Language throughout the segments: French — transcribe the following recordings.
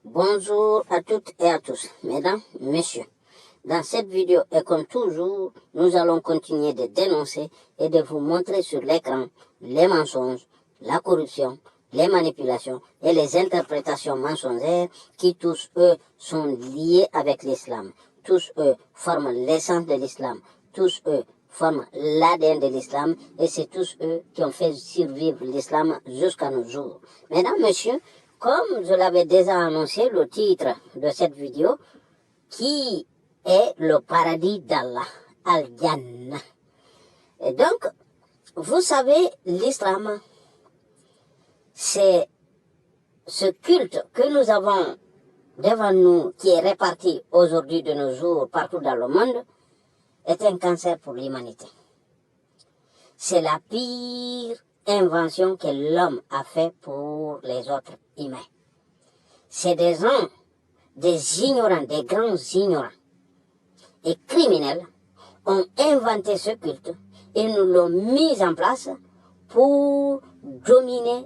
Bonjour à toutes et à tous, mesdames, messieurs. Dans cette vidéo, et comme toujours, nous allons continuer de dénoncer et de vous montrer sur l'écran les mensonges, la corruption, les manipulations et les interprétations mensongères qui tous eux sont liés avec l'islam. Tous eux forment l'essence de l'islam. Tous eux forment l'ADN de l'islam et c'est tous eux qui ont fait survivre l'islam jusqu'à nos jours. Mesdames, messieurs, comme je l'avais déjà annoncé, le titre de cette vidéo, qui est le paradis d'Allah, Al-Jannah. Et donc, vous savez, l'islam, c'est ce culte que nous avons devant nous, qui est réparti aujourd'hui de nos jours partout dans le monde, est un cancer pour l'humanité. C'est la pire invention que l'homme a fait pour les autres humains. C'est des gens, des ignorants, des grands ignorants et criminels ont inventé ce culte et nous l'ont mis en place pour dominer.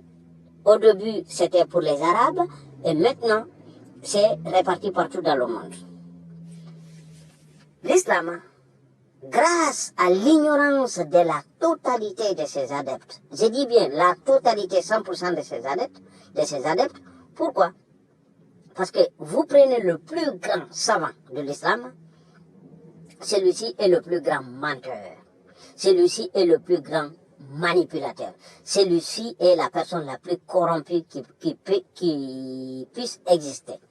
Au début, c'était pour les Arabes et maintenant, c'est réparti partout dans le monde. L'islam, grâce à l'ignorance de la totalité de ses adeptes, je dis bien la totalité, 100% de ses adeptes, pourquoi? Parce que vous prenez le plus grand savant de l'islam, celui-ci est le plus grand menteur, celui-ci est le plus grand manipulateur, celui-ci est la personne la plus corrompue qui puisse exister.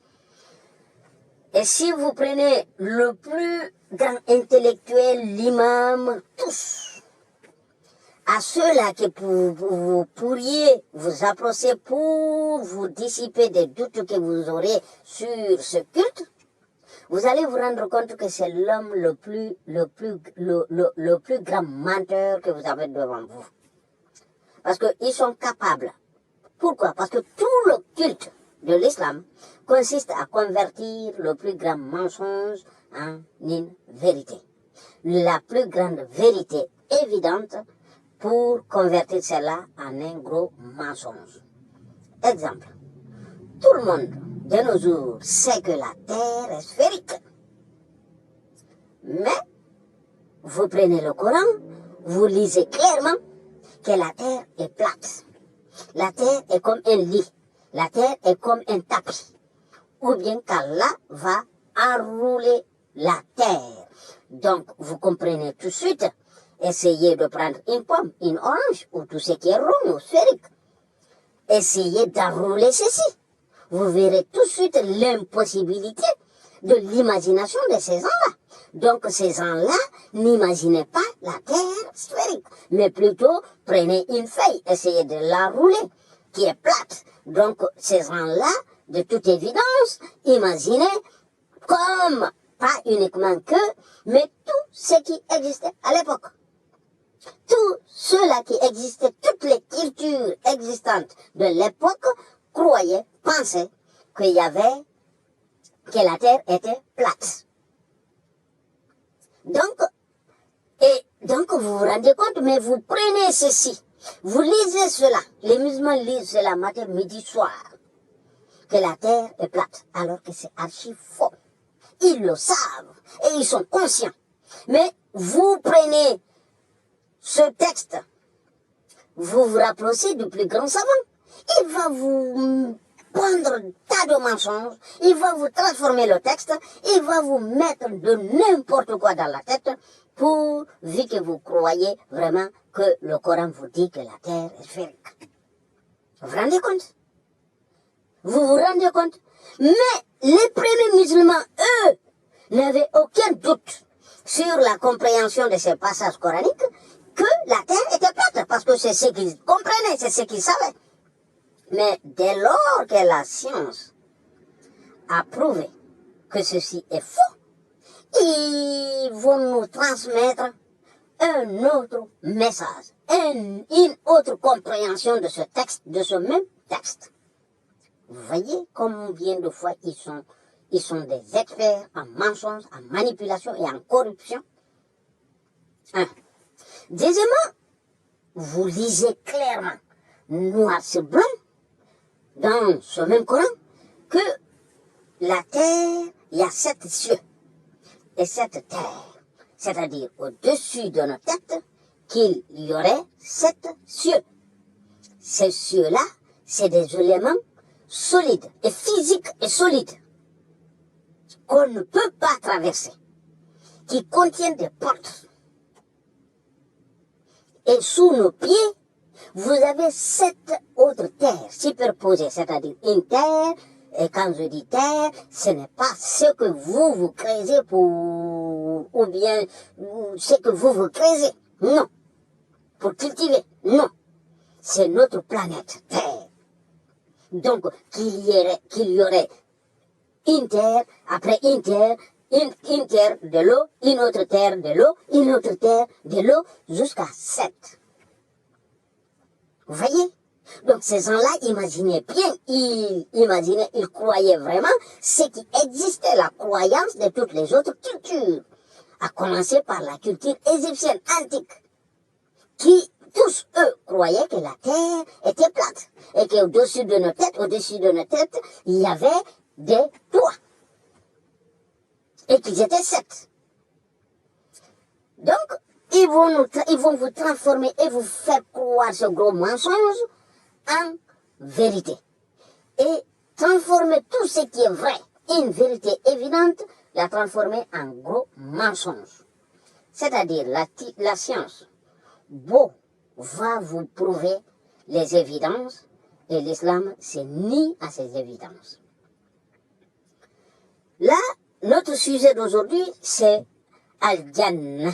Et si vous prenez le plus grand intellectuel, l'imam, tous, à ceux-là que vous pourriez vous approcher pour vous dissiper des doutes que vous aurez sur ce culte, vous allez vous rendre compte que c'est l'homme le plus grand menteur que vous avez devant vous. Parce qu'ils sont capables. Pourquoi? Parce que tout le culte de l'islam consiste à convertir le plus grand mensonge en une vérité. La plus grande vérité évidente pour convertir cela en un gros mensonge. Exemple, tout le monde de nos jours sait que la terre est sphérique. Mais vous prenez le Coran, vous lisez clairement que la terre est plate. La terre est comme un lit. La terre est comme un tapis. Ou bien qu'Allah va enrouler la terre. Donc, vous comprenez tout de suite. Essayez de prendre une pomme, une orange, ou tout ce qui est rond ou sphérique. Essayez d'enrouler ceci. Vous verrez tout de suite l'impossibilité de l'imagination de ces gens-là. Donc, ces gens-là n'imaginez pas la terre sphérique, mais plutôt prenez une feuille, essayez de la rouler, qui est plate. Donc, ces gens-là, de toute évidence, imaginez comme, pas uniquement que, mais tout ce qui existait à l'époque. Tout cela qui existait, toutes les cultures existantes de l'époque, croyaient, pensaient que la terre était plate. Donc vous vous rendez compte, mais vous prenez ceci, vous lisez cela, les musulmans lisent cela matin, midi, soir, que la terre est plate, alors que c'est archi faux. Ils le savent et ils sont conscients. Mais vous prenez ce texte, vous vous rapprochez du plus grand savant. Il va vous prendre un tas de mensonges, il va vous transformer le texte, il va vous mettre de n'importe quoi dans la tête vu que vous croyez vraiment que le Coran vous dit que la terre est sphérique. Vous vous rendez compte? Vous vous rendez compte? Mais les premiers musulmans, eux, n'avaient aucun doute sur la compréhension de ces passages coraniques que la terre était plate, parce que c'est ce qu'ils comprenaient, c'est ce qu'ils savaient. Mais dès lors que la science a prouvé que ceci est faux, ils vont nous transmettre un autre message, une autre compréhension de ce texte, de ce même texte. Vous voyez combien de fois ils sont des experts en mensonges, en manipulation et en corruption. Deuxièmement, vous lisez clairement, noir sur blanc, dans ce même Coran, que la terre, il y a 7 cieux. Et cette terre, c'est-à-dire au-dessus de nos têtes, qu'il y aurait 7 cieux. Ces cieux-là, c'est des éléments solides et physiques et solides qu'on ne peut pas traverser, qui contiennent des portes. Et sous nos pieds, vous avez 7 autres terres superposées, c'est-à-dire une terre, et quand je dis terre, ce n'est pas ce que vous créez pour, ou bien ce que vous créez, non, pour cultiver, non, c'est notre planète Terre. Donc, qu'il y aurait une terre, après une terre de l'eau, une autre terre de l'eau, une autre terre de l'eau, jusqu'à 7. Vous voyez? Donc ces gens-là imaginaient bien, ils croyaient vraiment ce qui existait, la croyance de toutes les autres cultures, à commencer par la culture égyptienne antique, qui tous eux croyaient que la terre était plate et qu'au-dessus de nos têtes, il y avait des toits et qu'ils étaient 7. Donc ils vont vous transformer et vous faire croire ce gros mensonge en vérité. Et transformer tout ce qui est vrai, une vérité évidente, la transformer en gros mensonge. C'est-à-dire la science, va vous prouver les évidences et l'islam se nie à ces évidences. Là, notre sujet d'aujourd'hui, c'est Al-Jannah,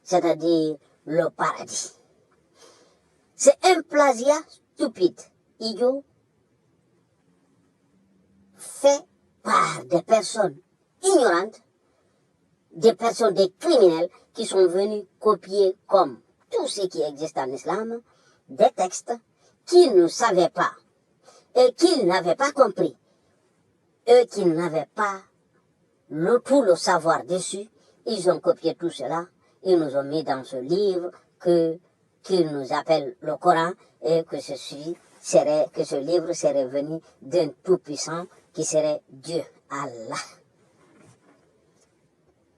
c'est-à-dire le paradis. C'est un plagiat stupide, idiot, fait par des personnes ignorantes, des criminels qui sont venus copier comme tout ce qui existe en islam, des textes qu'ils ne savaient pas et qu'ils n'avaient pas compris. Eux qui n'avaient pas tout le savoir dessus, ils ont copié tout cela, ils nous ont mis dans ce livre qu'ils nous appellent le Coran et que ce livre serait venu d'un tout-puissant qui serait Dieu, Allah.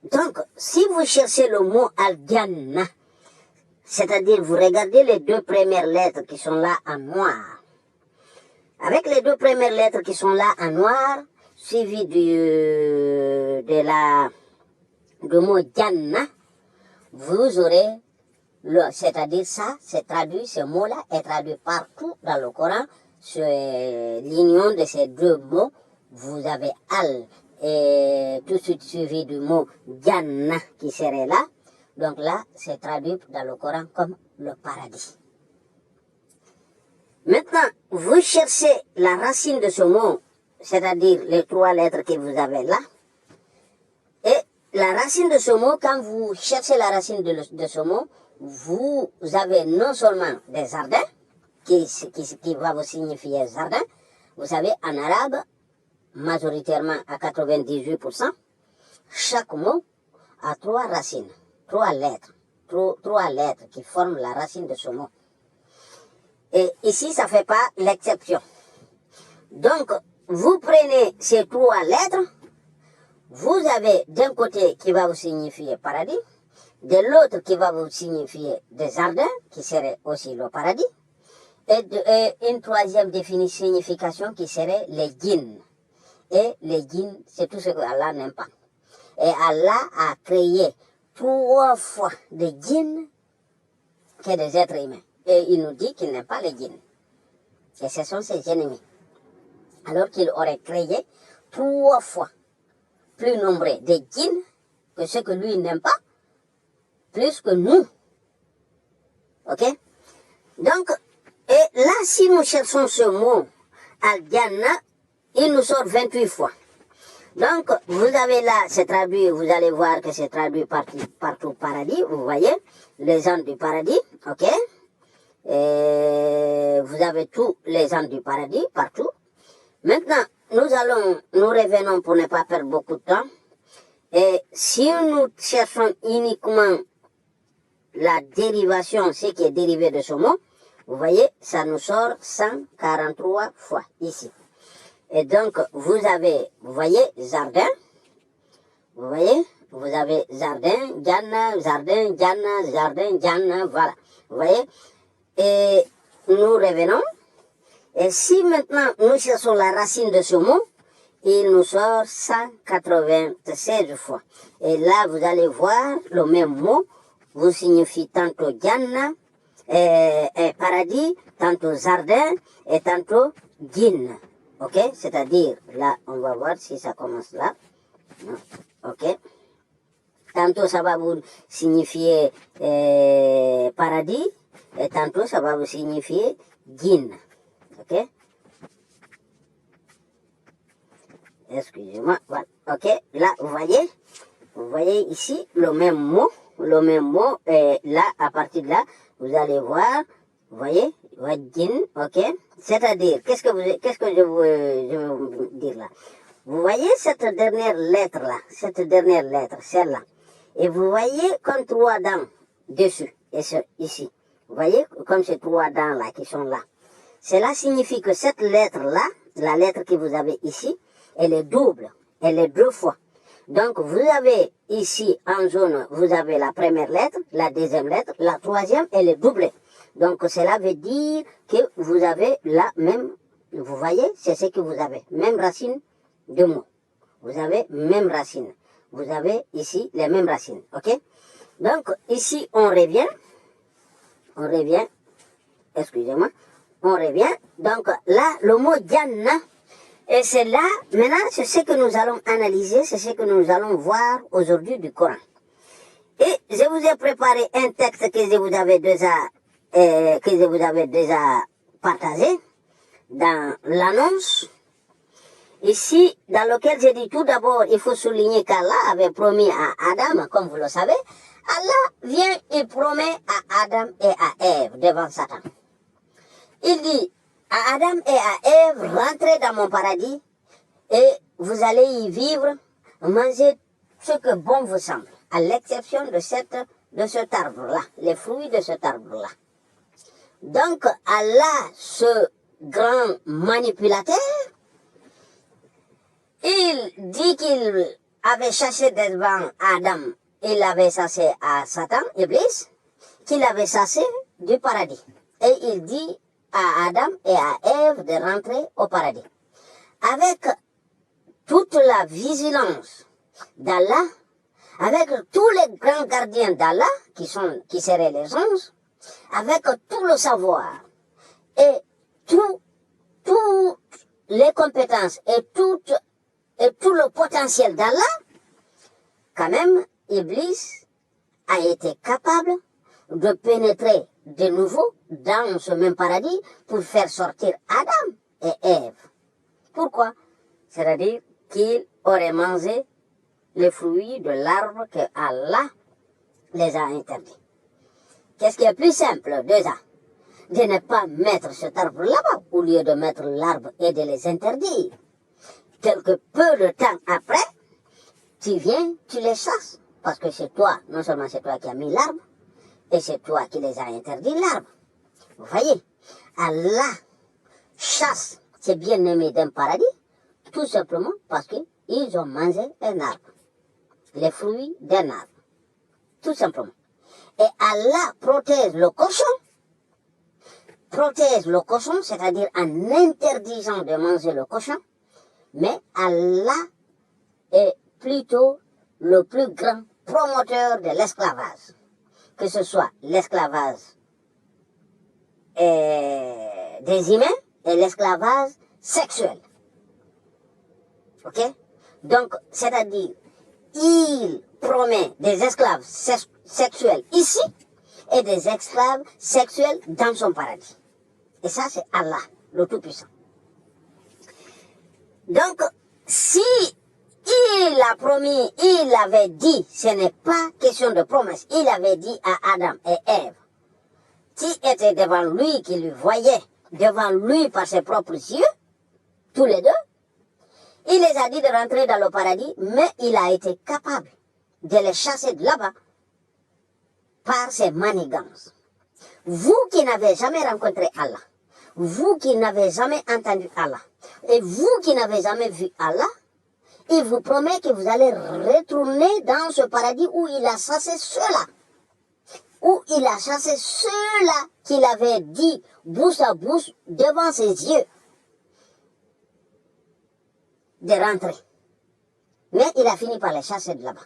Donc, si vous cherchez le mot Al-Jannah, c'est-à-dire vous regardez les 2 premières lettres qui sont là en noir. Avec les 2 premières lettres qui sont là en noir, suivi du mot Jannah, vous aurez, c'est-à-dire ça, c'est traduit, ce mot-là est traduit partout dans le Coran. Sur l'union de ces 2 mots, vous avez Al, et tout de suite suivi du mot Jannah qui serait là. Donc là, c'est traduit dans le Coran comme le paradis. Maintenant, vous cherchez la racine de ce mot, c'est-à-dire les 3 lettres que vous avez là. Et la racine de ce mot, quand vous cherchez la racine de ce mot, vous avez non seulement des jardins, qui va vous signifier jardin. Vous savez, en arabe, majoritairement à 98%, chaque mot a 3 racines, 3 lettres, 3 lettres qui forment la racine de ce mot. Et ici, ça ne fait pas l'exception. Donc, vous prenez ces 3 lettres, vous avez d'un côté qui va vous signifier paradis, de l'autre qui va vous signifier des jardins, qui serait aussi le paradis, et une 3e signification qui serait les djinns. Et les djinns, c'est tout ce que Allah n'aime pas. Et Allah a créé 3 fois des djinns que des êtres humains. Et il nous dit qu'il n'aime pas les djinns. Et ce sont ses ennemis. Alors qu'il aurait créé 3 fois plus nombreux des djinns que ceux que lui n'aime pas, plus que nous. Ok? Donc, et là, si nous cherchons ce mot, Al-Jannah, il nous sort 28 fois. Donc, vous avez là, c'est traduit, vous allez voir que c'est traduit partout paradis, vous voyez, les gens du paradis, ok? Et vous avez tous les gens du paradis, partout. Maintenant, nous revenons pour ne pas perdre beaucoup de temps. Et si nous cherchons uniquement la dérivation, ce qui est dérivé de ce mot, vous voyez, ça nous sort 143 fois ici. Et donc, vous voyez, jardin. Vous voyez, vous avez jardin, jardin, voilà. Vous voyez, et nous revenons. Et si maintenant nous cherchons la racine de ce mot, il nous sort 196 fois. Et là, vous allez voir le même mot, vous signifie tantôt Jannah, paradis, tantôt jardin, et tantôt djinn. Ok? C'est-à-dire, là, on va voir si ça commence là. Ok? Tantôt, ça va vous signifier paradis, et tantôt, ça va vous signifier djinn. Ok? Excusez-moi, voilà. Ok, là, vous voyez ici le même mot, et là, à partir de là, vous allez voir, vous voyez, djinn, ok? C'est-à-dire, qu'est-ce que je veux vous dire là? Vous voyez cette dernière lettre là, celle-là, et vous voyez comme 3 dents dessus, et ici. Vous voyez, comme ces 3 dents là qui sont là. Cela signifie que cette lettre-là, la lettre que vous avez ici, elle est double, elle est 2 fois. Donc, vous avez ici en jaune, vous avez la première lettre, la deuxième lettre, la troisième, elle est doublée. Donc, cela veut dire que vous avez la même, vous voyez, c'est ce que vous avez, même racine de mots. Vous avez même racine. Vous avez ici les mêmes racines, ok? Donc, ici, on revient, excusez-moi, on revient. Donc là, le mot Jannah, et c'est là, maintenant, c'est ce que nous allons analyser, c'est ce que nous allons voir aujourd'hui du Coran. Et je vous ai préparé un texte que je vous avais déjà partagé dans l'annonce. Ici, dans lequel j'ai dit tout d'abord, il faut souligner qu'Allah avait promis à Adam, comme vous le savez, Allah vient et promet à Adam et à Ève devant Satan. Il dit à Adam et à Ève, rentrez dans mon paradis et vous allez y vivre, manger ce que bon vous semble, à l'exception de cet arbre-là, les fruits de cet arbre-là. Donc Allah, ce grand manipulateur, il dit qu'il avait chassé devant Adam, il avait chassé à Satan, Iblis, qu'il avait chassé du paradis. Et il dit à Adam et à Ève de rentrer au paradis. Avec toute la vigilance d'Allah, avec tous les grands gardiens d'Allah, qui seraient les anges, avec tout le savoir et toutes les compétences et tout le potentiel d'Allah, quand même, Iblis a été capable de pénétrer de nouveau dans ce même paradis pour faire sortir Adam et Ève. Pourquoi? C'est-à-dire qu'ils auraient mangé les fruits de l'arbre que Allah les a interdits. Qu'est-ce qui est plus simple déjà? De ne pas mettre cet arbre là-bas au lieu de mettre l'arbre et de les interdire. Quelque peu de temps après, tu viens, tu les chasses. Parce que c'est toi, non seulement c'est toi qui as mis l'arbre, et c'est toi qui les as interdits l'arbre. Vous voyez, Allah chasse ces bien-aimés d'un paradis, tout simplement parce qu'ils ont mangé un arbre, les fruits d'un arbre, tout simplement. Et Allah protège le cochon, c'est-à-dire en interdisant de manger le cochon, mais Allah est plutôt le plus grand promoteur de l'esclavage, que ce soit l'esclavage des humains et l'esclavage sexuel. Ok? Donc, c'est-à-dire, il promet des esclaves sexuels ici et des esclaves sexuels dans son paradis. Et ça, c'est Allah, le Tout-Puissant. Donc, si il a promis, il avait dit, ce n'est pas question de promesse, il avait dit à Adam et Ève, qui étaient devant lui, qui lui voyaient devant lui par ses propres yeux, tous les deux, il les a dit de rentrer dans le paradis, mais il a été capable de les chasser de là-bas par ses manigances. Vous qui n'avez jamais rencontré Allah, vous qui n'avez jamais entendu Allah, et vous qui n'avez jamais vu Allah, il vous promet que vous allez retourner dans ce paradis où il a chassé ceux-là. Où il a chassé ceux-là qu'il avait dit bouche à bouche devant ses yeux de rentrer. Mais il a fini par les chasser de là-bas.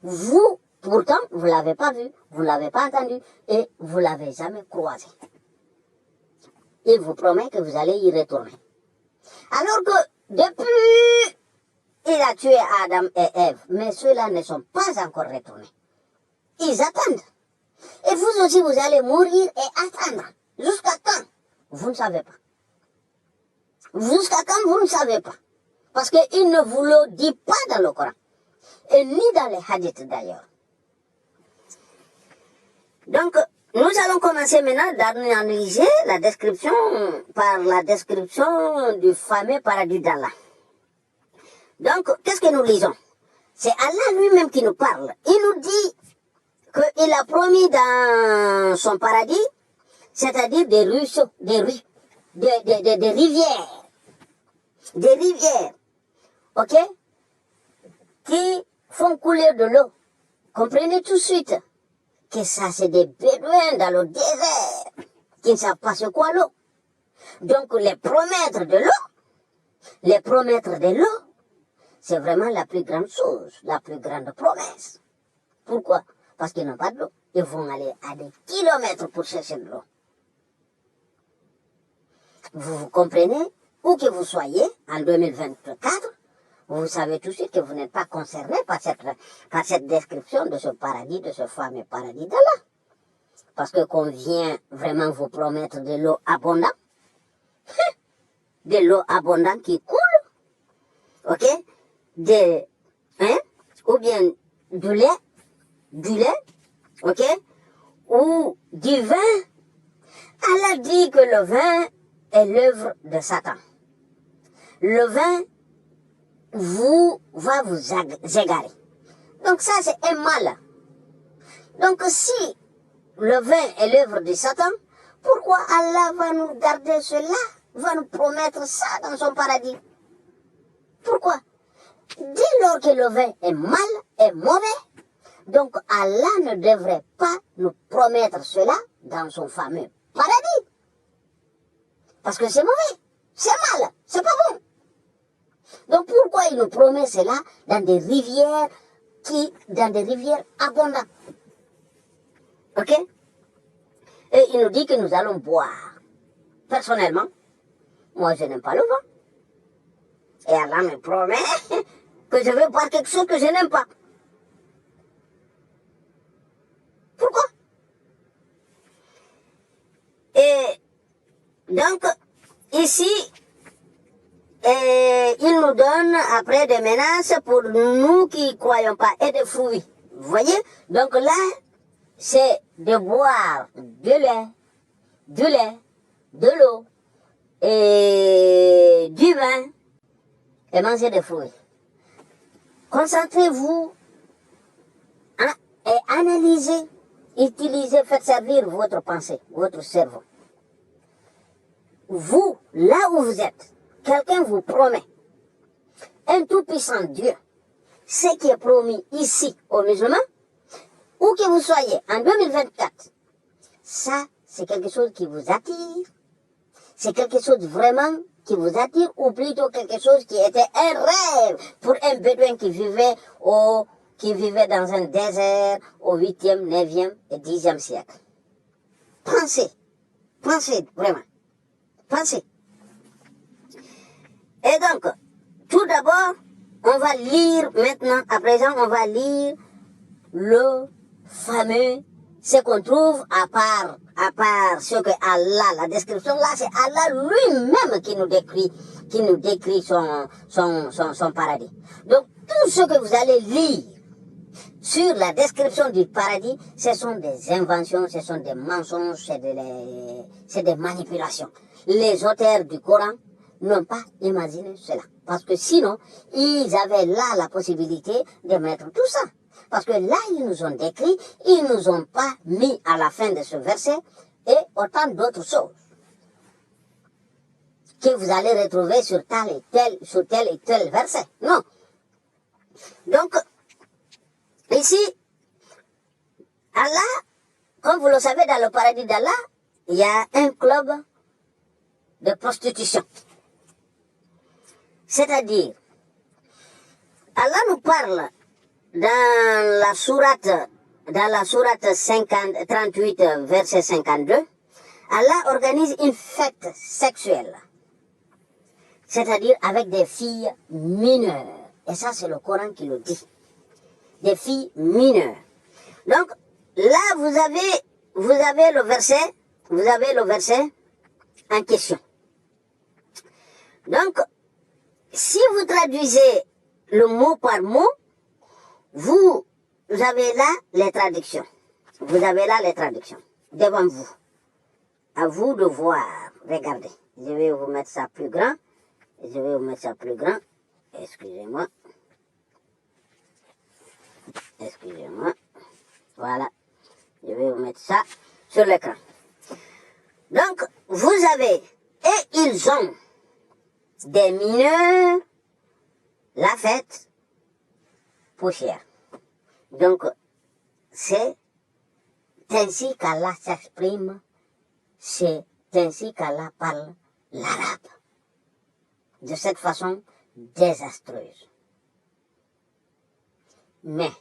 Vous, pourtant, vous ne l'avez pas vu, vous ne l'avez pas entendu et vous ne l'avez jamais croisé. Il vous promet que vous allez y retourner. Alors que depuis, il a tué Adam et Ève, mais ceux-là ne sont pas encore retournés. Ils attendent. Et vous aussi, vous allez mourir et attendre. Jusqu'à quand? Vous ne savez pas. Jusqu'à quand? Vous ne savez pas. Parce qu'il ne vous le dit pas dans le Coran. Et ni dans les hadiths d'ailleurs. Donc, nous allons commencer maintenant d'analyser la description, par la description du fameux paradis d'Allah. Donc, qu'est-ce que nous lisons? C'est Allah lui-même qui nous parle. Il nous dit qu'il a promis dans son paradis, c'est-à-dire des ruisseaux, des rues, des rivières. Des rivières, ok? Qui font couler de l'eau. Comprenez tout de suite que ça, c'est des bédouins dans le désert qui ne savent pas ce qu'est l'eau. Donc, les promettre de l'eau, c'est vraiment la plus grande chose, la plus grande promesse. Pourquoi? Parce qu'ils n'ont pas de l'eau. Ils vont aller à des kilomètres pour chercher de l'eau. Vous comprenez? Où que vous soyez, en 2024, vous savez tout de suite que vous n'êtes pas concerné par cette description de ce paradis, de ce fameux paradis d'Allah. Parce que qu'on vient vraiment vous promettre de l'eau abondante, de l'eau abondante qui coule, ok, ou bien du lait, ok, ou du vin. Allah dit que le vin est l'œuvre de Satan. Le vin va vous égarer. Donc ça, c'est un mal. Donc si le vin est l'œuvre de Satan, pourquoi Allah va nous garder cela, va nous promettre ça dans son paradis? Pourquoi? Dès lors que le vin est mal, est mauvais, donc Allah ne devrait pas nous promettre cela dans son fameux paradis. Parce que c'est mauvais, c'est mal, c'est pas bon. Donc pourquoi il nous promet cela dans des rivières abondantes? Ok? Et il nous dit que nous allons boire. Personnellement, moi je n'aime pas le vin. Et Allah me promet que je vais boire quelque chose que je n'aime pas. Pourquoi? Et donc, ici, il nous donne après des menaces pour nous qui ne croyons pas et des fruits. Vous voyez? Donc là, c'est de boire du lait, de l'eau et du vin et manger des fruits. Concentrez-vous et analysez, utilisez, faites servir votre pensée, votre cerveau. Vous, là où vous êtes, quelqu'un vous promet, un tout-puissant Dieu, ce qui est promis ici aux musulmans, où que vous soyez, en 2024, ça, c'est quelque chose qui vous attire, c'est quelque chose vraiment qui vous attire, ou plutôt quelque chose qui était un rêve pour un bédouin qui vivait dans un désert au 8e, 9e et 10e siècle. Pensez vraiment. Pensez. Et donc, tout d'abord, on va lire maintenant, à présent, on va lire le fameux, ce qu'on trouve à part ce que Allah, la description là, c'est Allah lui-même qui nous décrit son paradis. Donc, tout ce que vous allez lire sur la description du paradis, ce sont des inventions, ce sont des mensonges, c'est des manipulations. Les auteurs du Coran n'ont pas imaginé cela. Parce que sinon, ils avaient là la possibilité de mettre tout ça. Parce que là, ils nous ont décrit, ils nous ont pas mis à la fin de ce verset et autant d'autres choses. que vous allez retrouver sur tel et tel verset. Non. Donc, ici, Allah, comme vous le savez, dans le paradis d'Allah, il y a un club de prostitution. C'est-à-dire, Allah nous parle dans la sourate 38, verset 52, Allah organise une fête sexuelle. C'est-à-dire avec des filles mineures. Et ça, c'est le Coran qui le dit. Des filles mineures. Donc, là, vous avez le verset en question. Donc, si vous traduisez le mot par mot, vous avez là les traductions. Vous avez là les traductions devant vous. À vous de voir. Regardez. Je vais vous mettre ça plus grand. Excusez-moi. Voilà. Je vais vous mettre ça sur l'écran. Donc, vous avez, et ils ont des mineurs, la fête, poussière. Donc, c'est ainsi qu'Allah s'exprime, c'est ainsi qu'Allah parle l'arabe. De cette façon désastreuse. Mais,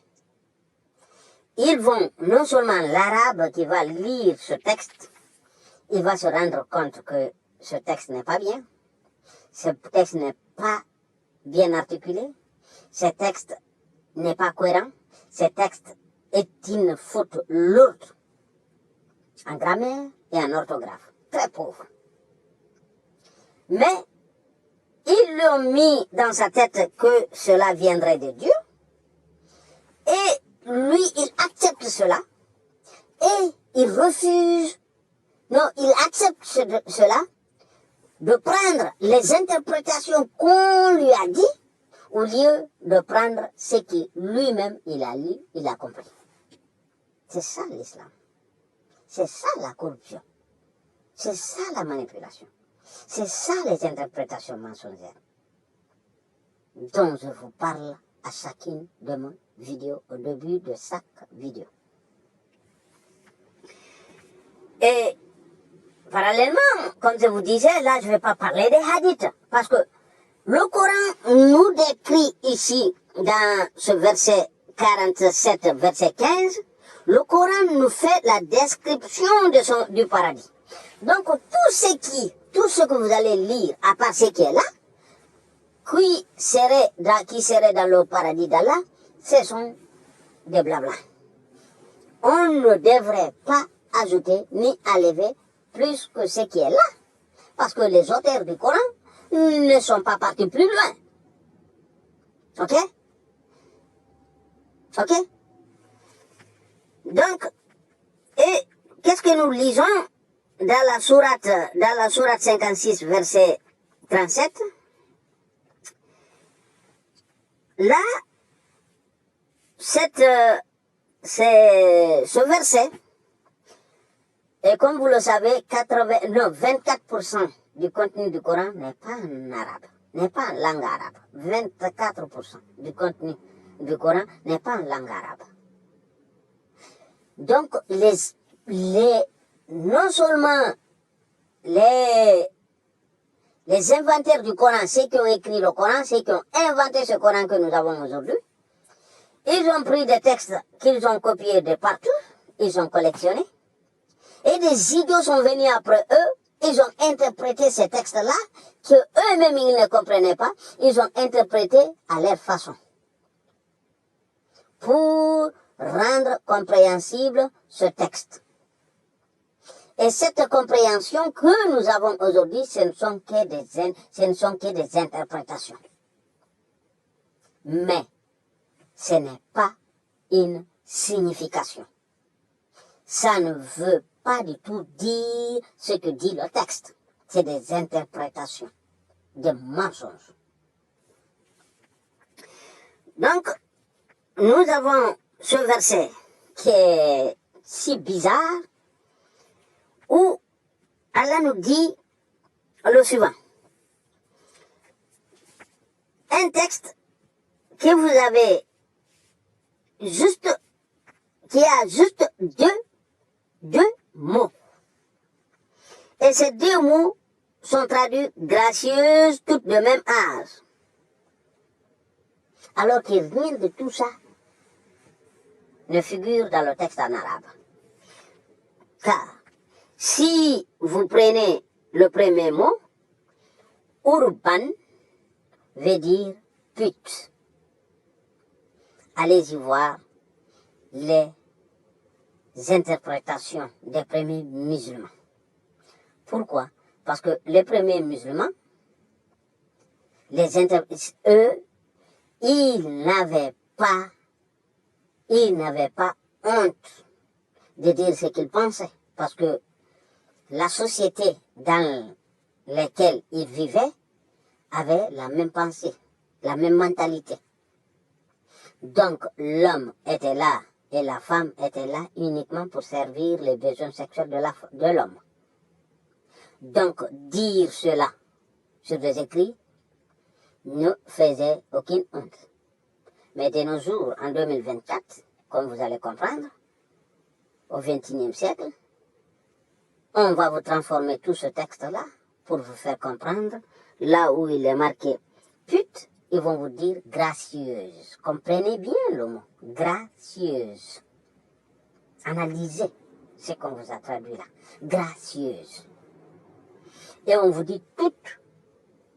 ils vont, non seulement l'arabe qui va lire ce texte, il va se rendre compte que ce texte n'est pas bien, ce texte n'est pas bien articulé, ce texte n'est pas cohérent, ce texte est une faute lourde en grammaire et en orthographe, très pauvre. Mais, ils lui ont mis dans sa tête que cela viendrait de Dieu, et lui, il accepte cela, et il refuse, non, il accepte cela, de prendre les interprétations qu'on lui a dit, au lieu de prendre ce qui lui-même il a lu, il a compris. C'est ça l'islam. C'est ça la corruption. C'est ça la manipulation. C'est ça les interprétations mensongères dont je vous parle à chacune de mes vidéos, au début de chaque vidéo. Et parallèlement, comme je vous disais, là je ne vais pas parler des hadiths, parce que le Coran nous décrit ici, dans ce verset 47, verset 15, le Coran nous fait la description du paradis. Donc tout ce que vous allez lire, à part ce qui est là, qui serait dans le paradis d'Allah, ce sont des blabla. On ne devrait pas ajouter ni enlever plus que ce qui est là, parce que les auteurs du Coran ne sont pas partis plus loin. Ok? Ok? Donc, et qu'est-ce que nous lisons dans la sourate 56, verset 37? Là, ce verset, et comme vous le savez, 24% du contenu du Coran n'est pas en arabe, n'est pas en langue arabe. 24% du contenu du Coran n'est pas en langue arabe. Donc, non seulement les inventaires du Coran, ceux qui ont écrit le Coran, ceux qui ont inventé ce Coran que nous avons aujourd'hui, ils ont pris des textes qu'ils ont copiés de partout, ils ont collectionné, et des idiots sont venus après eux, ils ont interprété ces textes-là, que eux-mêmes ils ne comprenaient pas, ils ont interprété à leur façon, pour rendre compréhensible ce texte. Et cette compréhension que nous avons aujourd'hui, ce ne sont que des interprétations. Mais, ce n'est pas une signification. Ça ne veut pas du tout dire ce que dit le texte. C'est des interprétations, des mensonges. Donc, nous avons ce verset qui est si bizarre, où Allah nous dit le suivant. un texte que vous avez juste, qui a juste deux mots. Et ces deux mots sont traduits gracieuses, toutes de même âge. Alors que rien de tout ça ne figure dans le texte en arabe. Car si vous prenez le premier mot, urban veut dire pute. Allez-y voir les interprétations des premiers musulmans. Pourquoi? Parce que les premiers musulmans, eux, ils n'avaient pas honte de dire ce qu'ils pensaient. Parce que la société dans laquelle ils vivaient avait la même pensée, la même mentalité. Donc l'homme était là et la femme était là uniquement pour servir les besoins sexuels de l'homme. Donc dire cela sur des écrits ne faisait aucune honte. Mais de nos jours, en 2024, comme vous allez comprendre, au XXIe siècle, on va vous transformer tout ce texte-là pour vous faire comprendre, là où il est marqué pute, ils vont vous dire gracieuse. Comprenez bien le mot, gracieuse. Analysez ce qu'on vous a traduit là, gracieuse. Et on vous dit toutes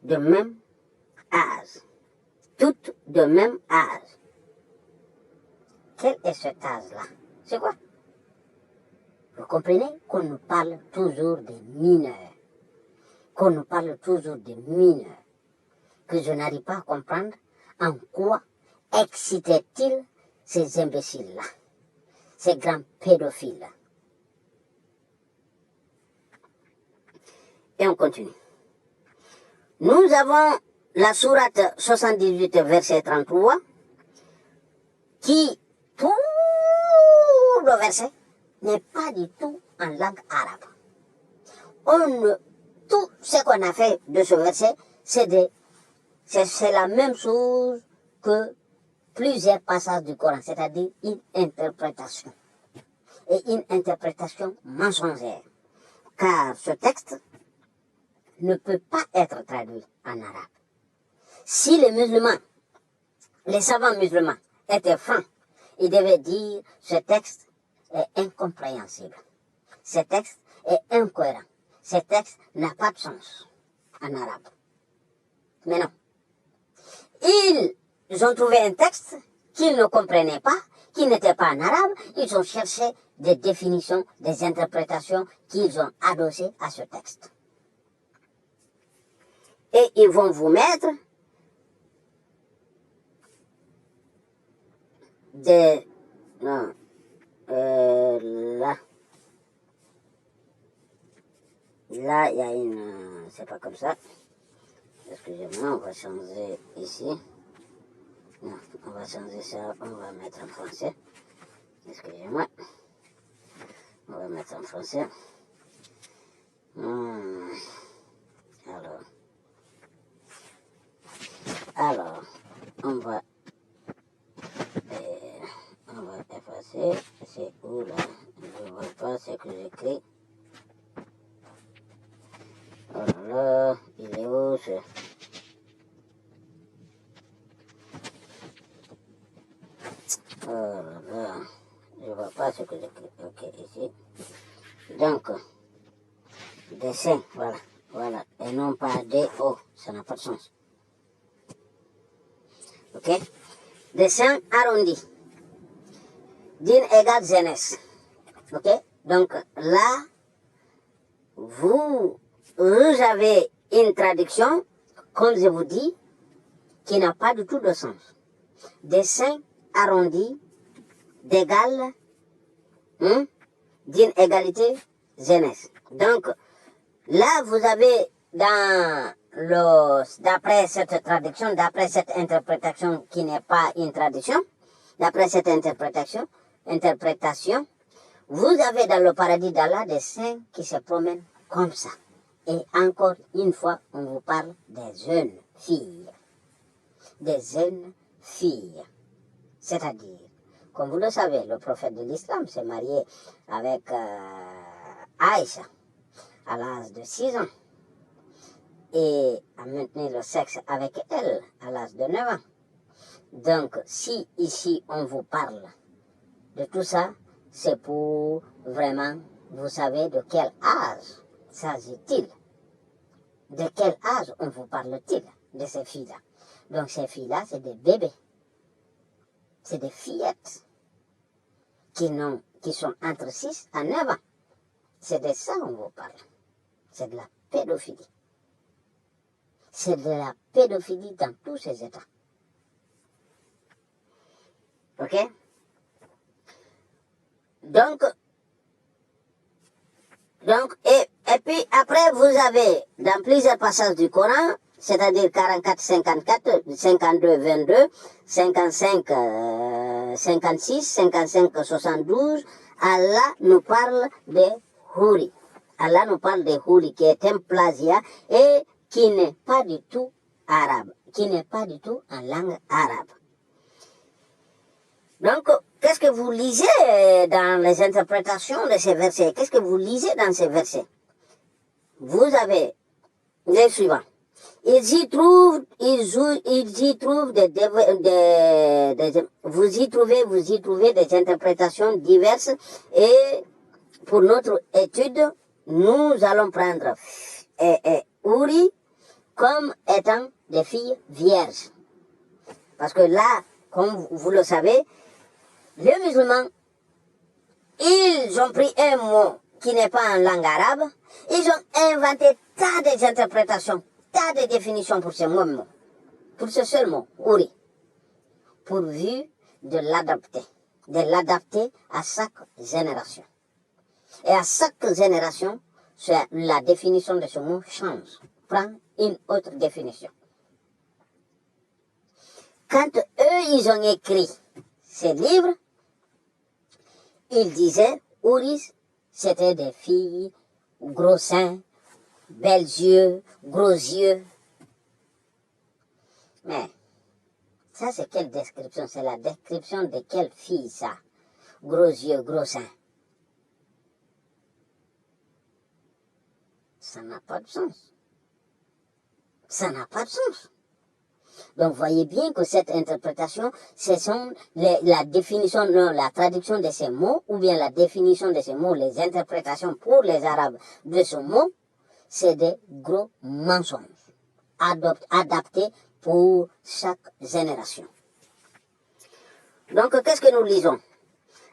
de même âge. Toutes de même âge. Quel est cet âge-là? C'est quoi? Vous comprenez qu'on nous parle toujours des mineurs. Qu'on nous parle toujours des mineurs. Que je n'arrive pas à comprendre en quoi excitaient-ils ces imbéciles-là, ces grands pédophiles. Et on continue. Nous avons la sourate 78, verset 33, qui, tout le verset, n'est pas du tout en langue arabe. Tout ce qu'on a fait de ce verset, c'est la même chose que plusieurs passages du Coran, c'est-à-dire une interprétation. Et une interprétation mensongère. Car ce texte ne peut pas être traduit en arabe. Si les musulmans, les savants musulmans étaient francs, ils devaient dire ce texte est incompréhensible. Ce texte est incohérent. Ce texte n'a pas de sens en arabe. Mais non. Ils ont trouvé un texte qu'ils ne comprenaient pas, qui n'était pas en arabe. Ils ont cherché des définitions, des interprétations qu'ils ont adossées à ce texte. Et ils vont vous mettre là, il y a une, c'est pas comme ça. Excusez-moi, on va changer ici. Non, on va changer ça, on va mettre en français. Excusez-moi. On va mettre en français. Alors, on va effacer. C'est où là? Je ne vois pas ce que j'écris. Oh là là, il est où ce? Oh là là, je ne vois pas ce que j'écris. Ok, ici. Donc, dessin, voilà. Et non pas D-O, ça n'a pas de sens. Ok? Dessin arrondi. Din égale jeunesse. Ok? Donc là, vous avez une traduction, comme je vous dis, qui n'a pas du tout de sens. Dessin arrondi d'égal, d'une égalité jeunesse. Donc là, vous avez d'après cette traduction, d'après cette interprétation qui n'est pas une traduction, d'après cette interprétation, vous avez dans le paradis d'Allah des saints qui se promènent comme ça. Et encore une fois, on vous parle des jeunes filles. des jeunes filles. C'est-à-dire, comme vous le savez, le prophète de l'islam s'est marié avec Aïcha à l'âge de 6 ans et a maintenu le sexe avec elle à l'âge de 9 ans. Donc, si ici on vous parle de tout ça, c'est pour vraiment, vous savez de quel âge s'agit-il? De quel âge on vous parle-t-il de ces filles-là? Donc ces filles-là, c'est des bébés. C'est des fillettes qui sont entre 6 à 9 ans. C'est de ça qu'on vous parle. C'est de la pédophilie. C'est de la pédophilie dans tous ces états. Ok? Donc, et puis après, vous avez, dans plusieurs passages du Coran, c'est-à-dire 44, 54, 52, 22, 55, 56, 55, 72, Allah nous parle des Houri. Allah nous parle des Houri, qui est un plagiat et qui n'est pas du tout arabe, qui n'est pas du tout en langue arabe. Donc, qu'est-ce que vous lisez dans les interprétations de ces versets? Qu'est-ce que vous lisez dans ces versets? Vous avez les suivants. Ils y trouvent vous y trouvez des interprétations diverses et pour notre étude, nous allons prendre Houri comme étant des filles vierges. Parce que là, comme vous le savez, les musulmans, ils ont pris un mot qui n'est pas en langue arabe, ils ont inventé tas d'interprétations, tas de définitions pour ce mot, pour ce seul mot, Houri, pourvu de l'adapter à chaque génération. Et à chaque génération, la définition de ce mot change, prend une autre définition. Quand eux, ils ont écrit ces livres, ils disaient, Houri, c'était des filles, gros seins, belles yeux, gros yeux. Mais, ça c'est quelle description? C'est la description de quelle fille ça? Gros yeux, gros seins. Ça n'a pas de sens. Ça n'a pas de sens. Donc, voyez bien que cette interprétation, ce sont la définition, non, la traduction de ces mots, ou bien la définition de ces mots, les interprétations pour les Arabes de ce mot, c'est des gros mensonges, adaptés pour chaque génération. Donc, qu'est-ce que nous lisons?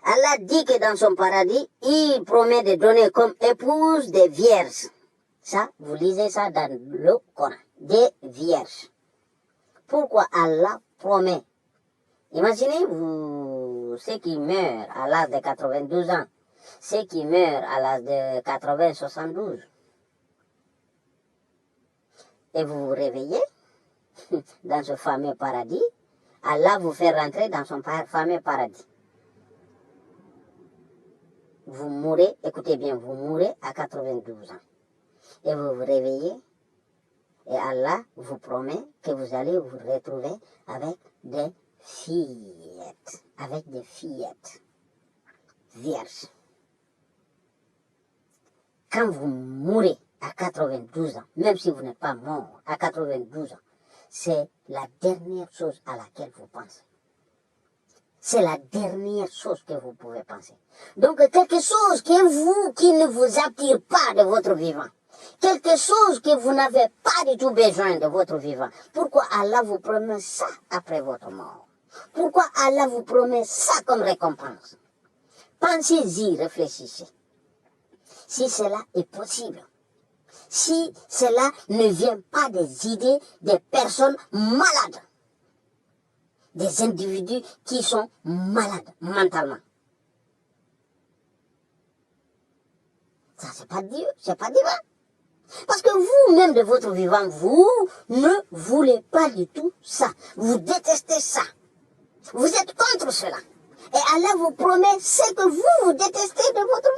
Allah dit que dans son paradis, il promet de donner comme épouse des vierges. Ça, vous lisez ça dans le Coran, des vierges. Pourquoi Allah promet? Imaginez, ceux qui meurent à l'âge de 92 ans, ceux qui meurent à l'âge de 80, 72, et vous vous réveillez dans ce fameux paradis, Allah vous fait rentrer dans son fameux paradis. Vous mourrez, écoutez bien, vous mourrez à 92 ans. Et vous vous réveillez, et Allah vous promet que vous allez vous retrouver avec des fillettes, vierges. Quand vous mourrez à 92 ans, même si vous n'êtes pas mort à 92 ans, c'est la dernière chose à laquelle vous pensez. C'est la dernière chose que vous pouvez penser. Donc quelque chose qui ne vous attire pas de votre vivant. Quelque chose que vous n'avez pas du tout besoin de votre vivant. Pourquoi Allah vous promet ça après votre mort? Pourquoi Allah vous promet ça comme récompense? Pensez-y, réfléchissez. Si cela est possible. Si cela ne vient pas des idées des personnes malades. Des individus qui sont malades mentalement. Ça, c'est pas Dieu, c'est pas divin. Parce que vous-même de votre vivant, vous ne voulez pas du tout ça. Vous détestez ça. Vous êtes contre cela. Et Allah vous promet ce que vous détestez de votre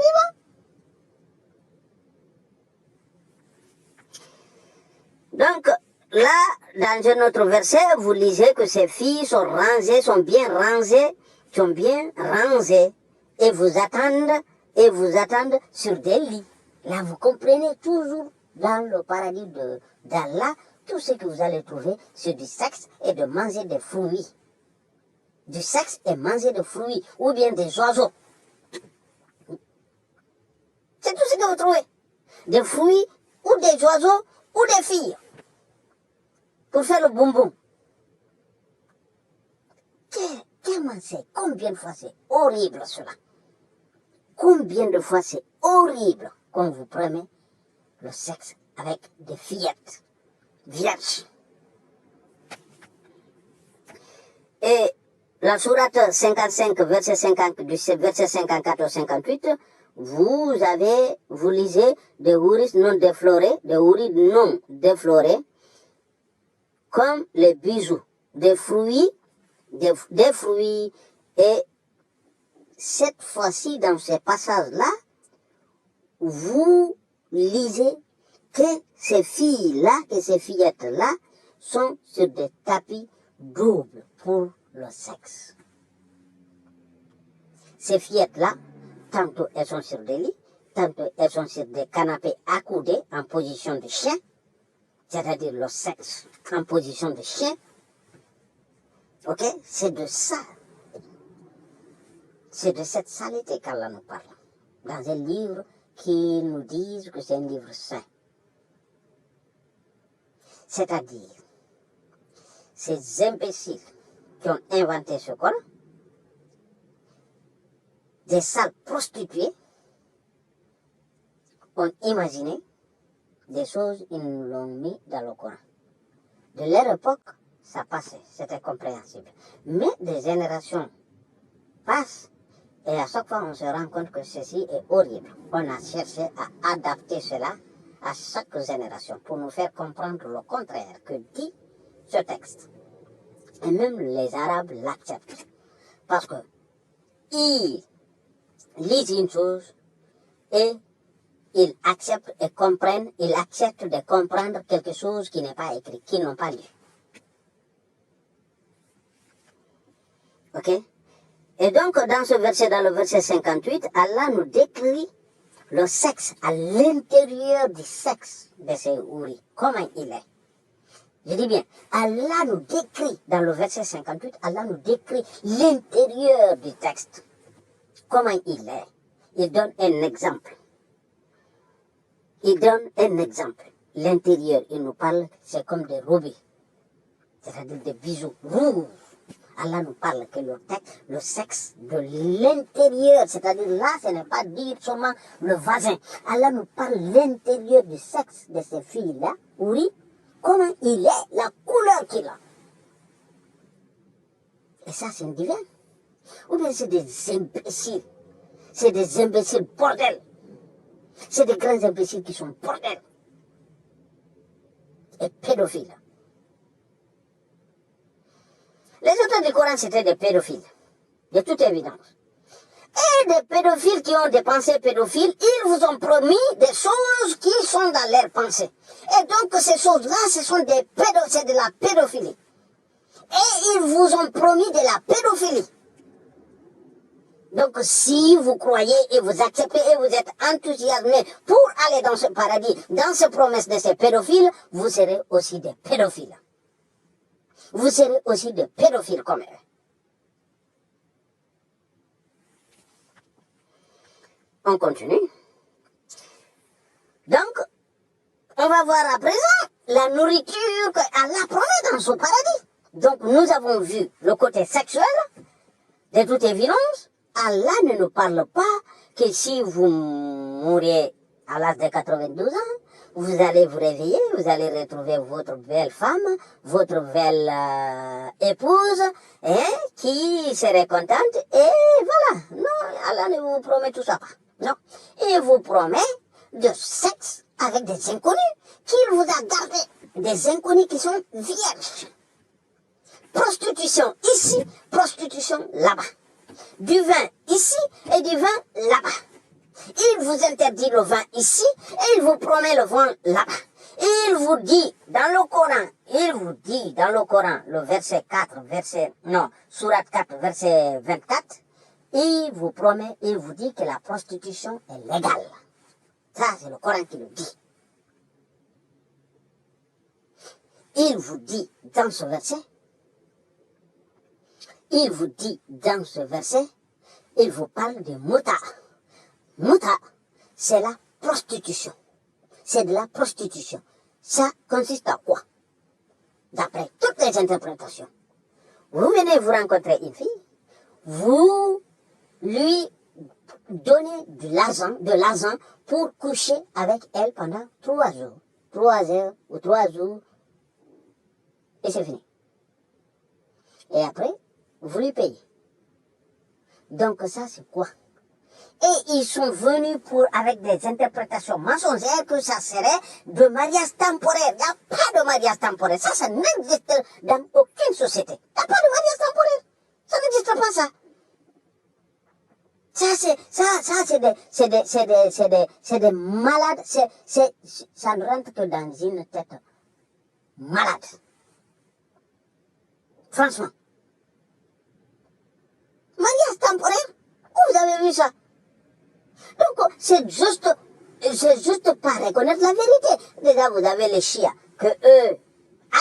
vivant. Donc, là, dans un autre verset, vous lisez que ces filles sont rangées, sont bien rangées, et vous attendent sur des lits. Là, vous comprenez toujours dans le paradis d'Allah, tout ce que vous allez trouver, c'est du sexe et de manger des fruits. Du sexe et manger des fruits, ou bien des oiseaux. C'est tout ce que vous trouvez. Des fruits, ou des oiseaux, ou des filles. Pour faire le bonbon. Tellement c'est, combien de fois c'est horrible cela. Combien de fois c'est horrible quand vous prenez le sexe avec des fillettes vierges. Et la sourate 55, verset 54 au 58, vous lisez des houris non déflorés, comme les bijoux, des fruits, et cette fois-ci, dans ces passages-là, vous lisez que ces filles-là, que ces fillettes-là, sont sur des tapis doubles pour le sexe. Ces fillettes-là, tantôt elles sont sur des lits, tantôt elles sont sur des canapés accoudés en position de chien, c'est-à-dire le sexe en position de chien. Ok? C'est de ça. C'est de cette saleté qu'Allah nous parle. Dans un livre qui nous dit que c'est un livre saint. C'est-à-dire, ces imbéciles qui ont inventé ce Coran, des sales prostituées, ont imaginé des choses, ils nous l'ont mis dans le Coran. De leur époque, ça passait, c'était compréhensible. Mais des générations passent et à chaque fois on se rend compte que ceci est horrible. On a cherché à adapter cela à chaque génération pour nous faire comprendre le contraire que dit ce texte. Et même les Arabes l'acceptent. Parce que ils lisent une chose et ils acceptent et comprennent, ils acceptent de comprendre quelque chose qui n'est pas écrit, qu'ils n'ont pas lu. Ok? Et donc, dans le verset 58, Allah nous décrit le sexe à l'intérieur du sexe de ces houris. Comment il est? Je dis bien, Allah nous décrit, dans le verset 58, Allah nous décrit l'intérieur du texte. Comment il est? Il donne un exemple. L'intérieur, il nous parle, c'est comme des rubis. C'est-à-dire des bijoux rouges. Allah nous parle que le sexe de l'intérieur, c'est-à-dire là, ce n'est pas dire seulement le vagin. Allah nous parle de l'intérieur du sexe de ces filles-là, oui, comment il est, la couleur qu'il a. Et ça, c'est un divin. Ou bien c'est des imbéciles. C'est des imbéciles bordel. C'est des grands imbéciles qui sont bordel. Et pédophiles. Les auteurs du Coran, c'était des pédophiles, de toute évidence. Et des pédophiles qui ont des pensées pédophiles, ils vous ont promis des choses qui sont dans leurs pensées. Et donc, ces choses-là, c'est de la pédophilie. Et ils vous ont promis de la pédophilie. Donc, si vous croyez et vous acceptez et vous êtes enthousiasmé pour aller dans ce paradis, dans ces promesses de ces pédophiles, vous serez aussi des pédophiles. Vous serez aussi des pédophiles comme eux. On continue. Donc, on va voir à présent la nourriture qu'Allah promet dans son paradis. Donc, nous avons vu le côté sexuel. De toute évidence, Allah ne nous parle pas que si vous mourrez à l'âge de 92 ans, vous allez vous réveiller, vous allez retrouver votre belle femme, votre belle épouse, qui serait contente, et voilà. Non, Allah ne vous promet tout ça pas. Non. Il vous promet de sexe avec des inconnus, qu'il vous a gardé, des inconnus qui sont vierges. Prostitution ici, prostitution là-bas. Du vin ici et du vin là-bas. Il vous interdit le vin ici et il vous promet le vin là-bas. Il vous dit dans le Coran, le verset 4, Sourate 4, verset 24, il vous promet, il vous dit que la prostitution est légale. Ça, c'est le Coran qui le dit. Il vous dit dans ce verset, il vous parle de muta. Muta, c'est la prostitution. C'est de la prostitution. Ça consiste à quoi? D'après toutes les interprétations. Vous venez vous rencontrer une fille, vous lui donnez de l'argent pour coucher avec elle pendant 3 jours. 3 heures ou 3 jours. Et c'est fini. Et après, vous lui payez. Donc ça, c'est quoi? Et ils sont venus avec des interprétations mensongères que ça serait de mariage temporaire. Il n'y a pas de mariage temporaire. Ça n'existe dans aucune société. Il n'y a pas de mariage temporaire. Ça n'existe pas, ça. C'est des malades. Ça ne rentre que dans une tête malade. Franchement. Mariage temporaire? Où vous avez vu ça? Donc, c'est juste pas reconnaître la vérité. Déjà, vous avez les chiites que eux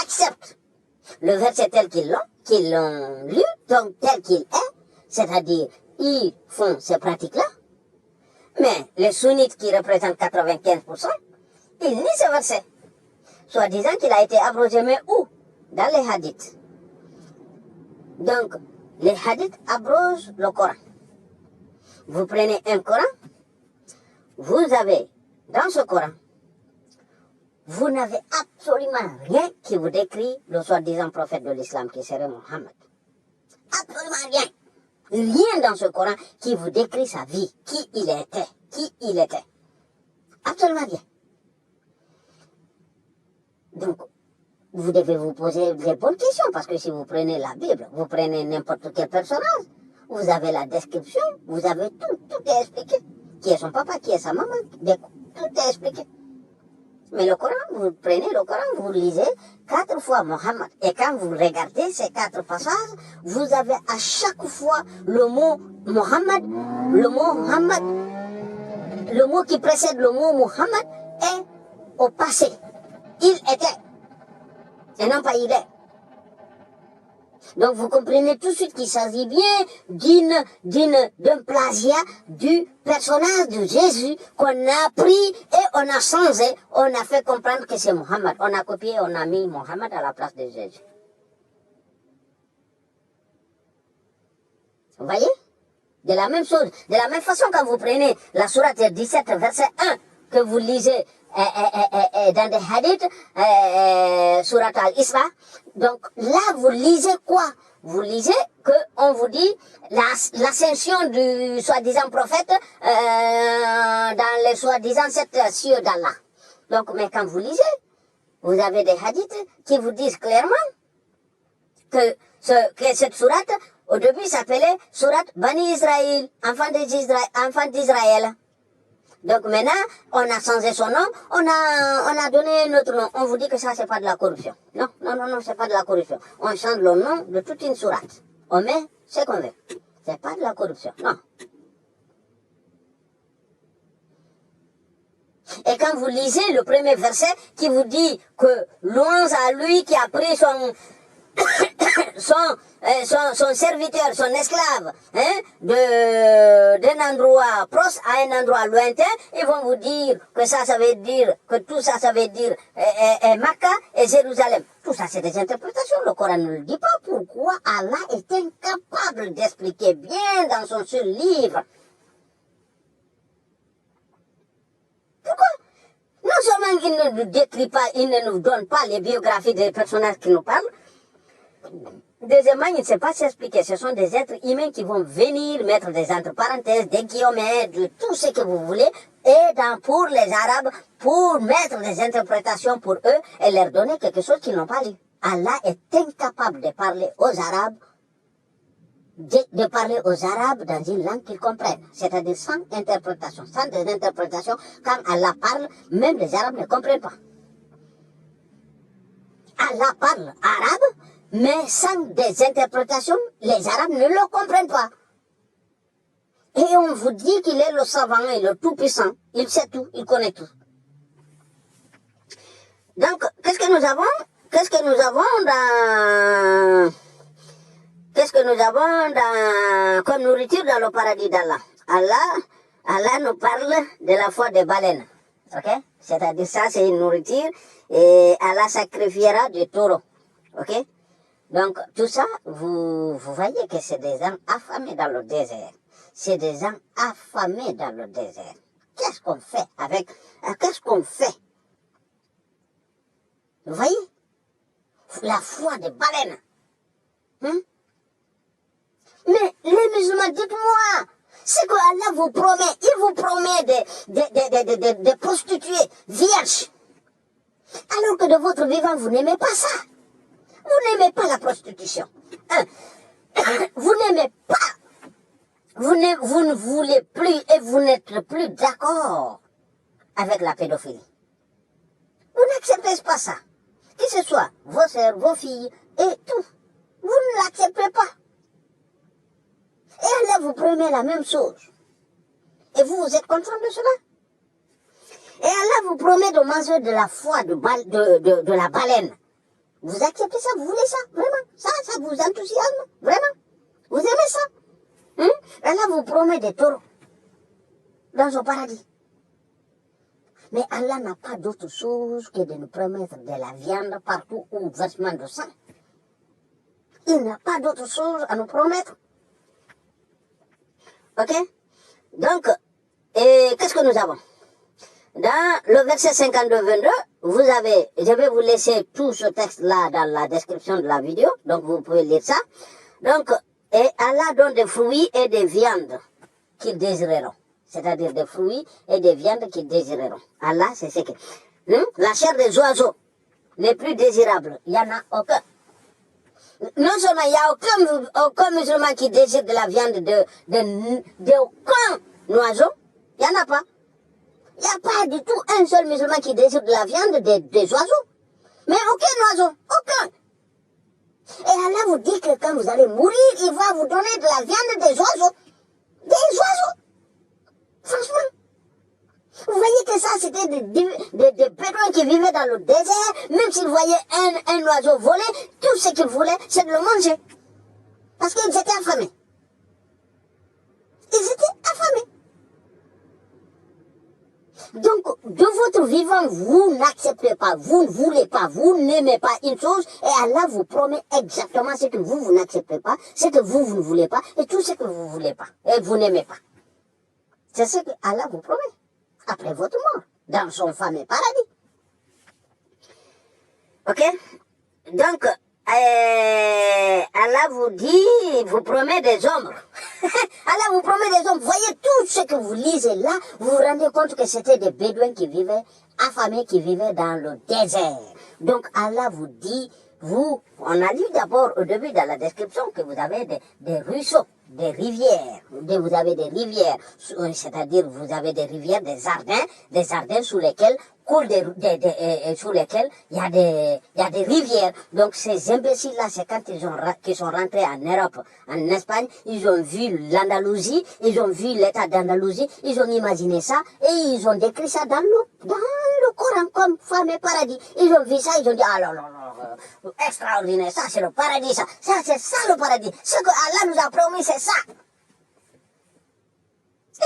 acceptent le verset tel qu'ils l'ont lu, donc tel qu'il est, c'est-à-dire, ils font ces pratiques-là. Mais les sunnites qui représentent 95%, ils lisent ce verset. Soit disant qu'il a été abrogé, mais où? Dans les hadiths. Donc, les hadiths abrogent le Coran. Vous prenez un Coran, vous avez, dans ce Coran, vous n'avez absolument rien qui vous décrit le soi-disant prophète de l'islam qui serait Mohammed. Absolument rien. Rien dans ce Coran qui vous décrit sa vie, qui il était. Absolument rien. Donc, vous devez vous poser des bonnes questions, parce que si vous prenez la Bible, vous prenez n'importe quel personnage, vous avez la description, vous avez tout est expliqué. Qui est son papa, qui est sa maman, tout est expliqué. Mais le Coran, vous prenez le Coran, vous lisez 4 fois Mohammed. Et quand vous regardez ces 4 passages, vous avez à chaque fois le mot Mohammed, le mot qui précède le mot Mohammed est au passé. Il était. Et non pas il est. Donc vous comprenez tout de suite qu'il s'agit bien d'un plagiat du personnage de Jésus qu'on a pris et on a changé, on a fait comprendre que c'est Mohammed. On a copié, on a mis Mohammed à la place de Jésus. Vous voyez? De la même chose, de la même façon quand vous prenez la sourate 17, verset 1, que vous lisez dans des hadiths, sourate Al-Isra. Donc là, vous lisez quoi? Vous lisez qu'on vous dit l'ascension du soi-disant prophète dans les soi-disant 7 cieux d'Allah. Donc, mais quand vous lisez, vous avez des hadiths qui vous disent clairement que cette sourate, au début, s'appelait sourate Bani Israël, enfant d'Israël. Donc maintenant, on a changé son nom, on a donné notre nom. On vous dit que ça, c'est pas de la corruption. Non, c'est pas de la corruption. On change le nom de toute une sourate. On met ce qu'on veut. C'est pas de la corruption, non. Et quand vous lisez le premier verset qui vous dit que louange à lui qui a pris son serviteur, son esclave, d'un endroit proche à un endroit lointain, ils vont vous dire que ça veut dire, que tout ça, ça veut dire Makkah et Jérusalem. Tout ça, c'est des interprétations. Le Coran ne le dit pas. Pourquoi Allah est incapable d'expliquer bien dans son seul livre? Pourquoi? Non seulement il ne nous décrit pas, il ne nous donne pas les biographies des personnages qui nous parlent, deuxièmement, il ne sait pas s'expliquer. Ce sont des êtres humains qui vont venir mettre des entre parenthèses, des guillemets, de tout ce que vous voulez, et pour les Arabes, pour mettre des interprétations pour eux et leur donner quelque chose qu'ils n'ont pas lu. Allah est incapable de parler aux Arabes, de parler aux Arabes dans une langue qu'ils comprennent, c'est-à-dire sans interprétation, sans des interprétations. Quand Allah parle, même les Arabes ne comprennent pas. Allah parle arabe, mais sans des interprétations, les Arabes ne le comprennent pas. Et on vous dit qu'il est le savant et le tout-puissant. Il sait tout, il connaît tout. Donc, qu'est-ce que nous avons comme nourriture dans le paradis d'Allah? Allah nous parle de la foi des baleines. Ok? C'est-à-dire ça, c'est une nourriture et Allah sacrifiera du taureau. Ok? Donc, tout ça, vous voyez que c'est des gens affamés dans le désert. C'est des gens affamés dans le désert. Qu'est-ce qu'on fait avec... Qu'est-ce qu'on fait? Vous voyez? La foi des baleines. Mais les musulmans, dites-moi, c'est que Allah vous promet, il vous promet des prostituées vierges. Alors que de votre vivant, vous n'aimez pas ça. Vous n'aimez pas la prostitution. Vous n'aimez pas. Vous ne voulez plus et vous n'êtes plus d'accord avec la pédophilie. Vous n'acceptez pas ça. Que ce soit vos sœurs, vos filles et tout. Vous ne l'acceptez pas. Et Allah vous promet la même chose. Et vous êtes content de cela? Et Allah vous promet de manger de la foi de la baleine. Vous acceptez ça? Vous voulez ça? Vraiment? Ça vous enthousiasme? Vraiment? Vous aimez ça? Allah vous promet des taureaux dans son paradis. Mais Allah n'a pas d'autre chose que de nous promettre de la viande partout où versement de sang. Il n'a pas d'autre chose à nous promettre. Ok? Donc, qu'est-ce que nous avons? Dans le verset 52-22, vous avez, je vais vous laisser tout ce texte-là dans la description de la vidéo, donc vous pouvez lire ça. Donc, et Allah donne des fruits et des viandes qu'ils désireront. C'est-à-dire des fruits et des viandes qu'ils désireront. Allah, c'est ce que... La chair des oiseaux, les plus désirables, il n'y en a aucun. Non seulement il n'y a aucun musulman qui désire de la viande d'aucun oiseau, il n'y en a pas. Il n'y a pas du tout un seul musulman qui désire de la viande des oiseaux. Mais aucun oiseau, aucun. Et Allah vous dit que quand vous allez mourir, il va vous donner de la viande des oiseaux. Des oiseaux. Franchement. Vous voyez que ça, c'était des bédouins qui vivaient dans le désert. Même s'ils voyaient un oiseau voler, tout ce qu'ils voulaient, c'est de le manger. Parce qu'ils étaient affamés. Ils étaient affamés. Donc, de votre vivant, vous n'acceptez pas, vous ne voulez pas, vous n'aimez pas une chose, et Allah vous promet exactement ce que vous n'acceptez pas, ce que vous ne voulez pas, et tout ce que vous ne voulez pas, et vous n'aimez pas. C'est ce que Allah vous promet, après votre mort, dans son fameux paradis. Ok? Donc, Allah vous dit, vous promet des ombres. Allah vous promet des ombres. Voyez tout ce que vous lisez là, vous vous rendez compte que c'était des bédouins qui vivaient, affamés, qui vivaient dans le désert. Donc Allah vous dit, on a lu d'abord au début dans la description que vous avez des ruisseaux, des rivières. Vous avez des rivières, c'est-à-dire vous avez des rivières, des jardins sous lesquels coulent sous lesquels il y a des rivières. Donc ces imbéciles-là, c'est quand qu'ils sont rentrés en Europe, en Espagne, ils ont vu l'Andalousie, ils ont vu l'état d'Andalousie, ils ont imaginé ça et ils ont décrit ça dans le Coran comme femme et paradis. Ils ont vu ça, ils ont dit ah non, extraordinaire, ça c'est le paradis, ça c'est ça le paradis. Ce que Allah nous a promis, c'est ça.